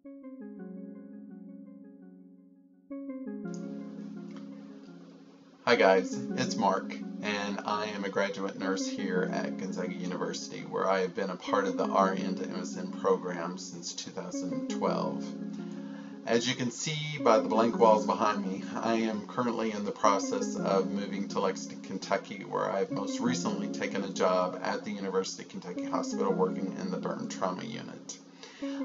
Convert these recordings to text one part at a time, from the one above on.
Hi guys, it's Mark, and I am a graduate nurse here at Gonzaga University, where I have been a part of the RN to MSN program since 2012. As you can see by the blank walls behind me, I am currently in the process of moving to Lexington, Kentucky, where I've most recently taken a job at the University of Kentucky Hospital working in the burn trauma unit.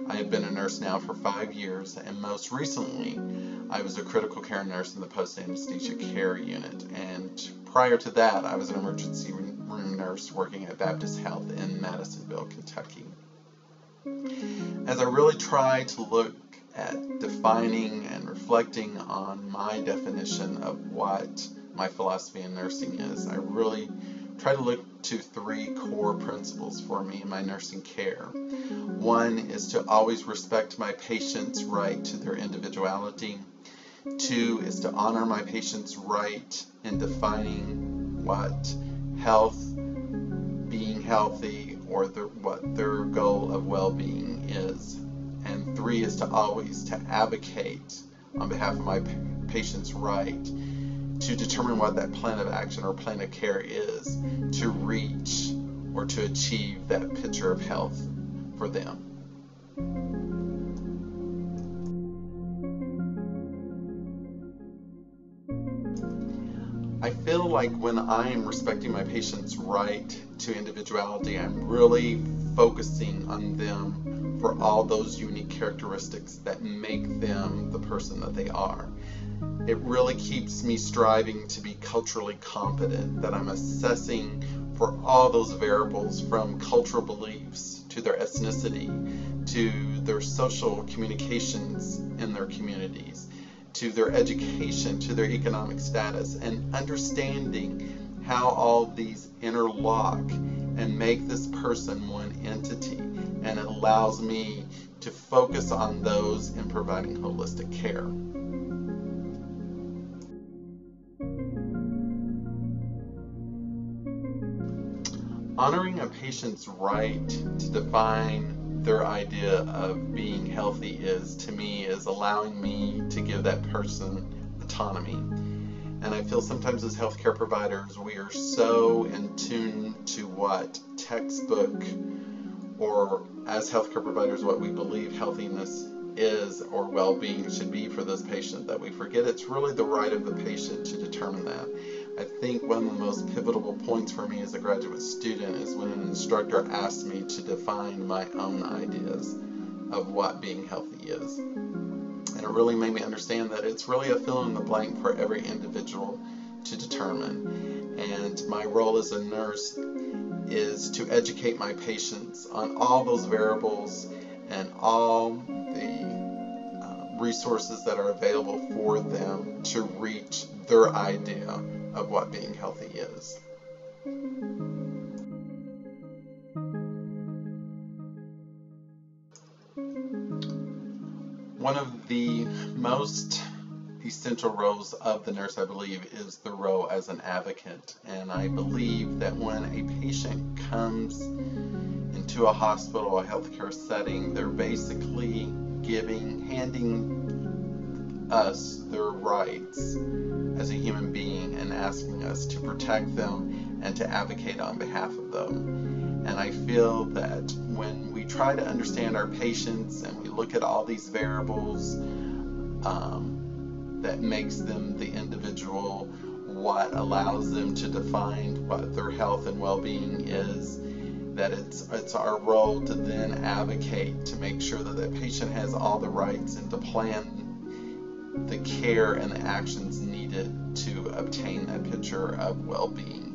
I have been a nurse now for 5 years, and most recently I was a critical care nurse in the post-anesthesia care unit, and prior to that I was an emergency room nurse working at Baptist Health in Madisonville, Kentucky. As I really try to look at defining and reflecting on my definition of what my philosophy in nursing is, I really try to look to 3 core principles for me in my nursing care. One is to always respect my patient's right to their individuality. 2 is to honor my patient's right in defining what health, being healthy, or what their goal of well-being is. And 3 is to always advocate on behalf of my patient's right to determine what that plan of action or plan of care is to reach or to achieve that picture of health for them. I feel like when I am respecting my patient's right to individuality, I'm really focusing on them for all those unique characteristics that make them the person that they are. It really keeps me striving to be culturally competent, that I'm assessing for all those variables from cultural beliefs to their ethnicity, to their social communications in their communities, to their education, to their economic status, and understanding how all these interlock and make this person one entity. And it allows me to focus on those in providing holistic care. Honoring a patient's right to define their idea of being healthy to me, is allowing me to give that person autonomy. And I feel sometimes as healthcare providers, we are so in tune to what textbook, or as healthcare providers, what we believe healthiness is or well-being should be for this patient, that we forget it's really the right of the patient to determine that. I think one of the most pivotal points for me as a graduate student is when an instructor asked me to define my own ideas of what being healthy is. And it really made me understand that it's really a fill in the blank for every individual to determine. And my role as a nurse is to educate my patients on all those variables and all the resources that are available for them to reach their idea of what being healthy is. One of the most essential roles of the nurse, I believe, is the role as an advocate. And I believe that when a patient comes into a hospital, a healthcare setting, they're basically handing us their rights as a human being and asking us to protect them and to advocate on behalf of them. And I feel that when we try to understand our patients and we look at all these variables that makes them the individual, what allows them to define what their health and well-being is, that it's our role to then advocate to make sure that the patient has all the rights and to plan the care and the actions needed to obtain that picture of well-being.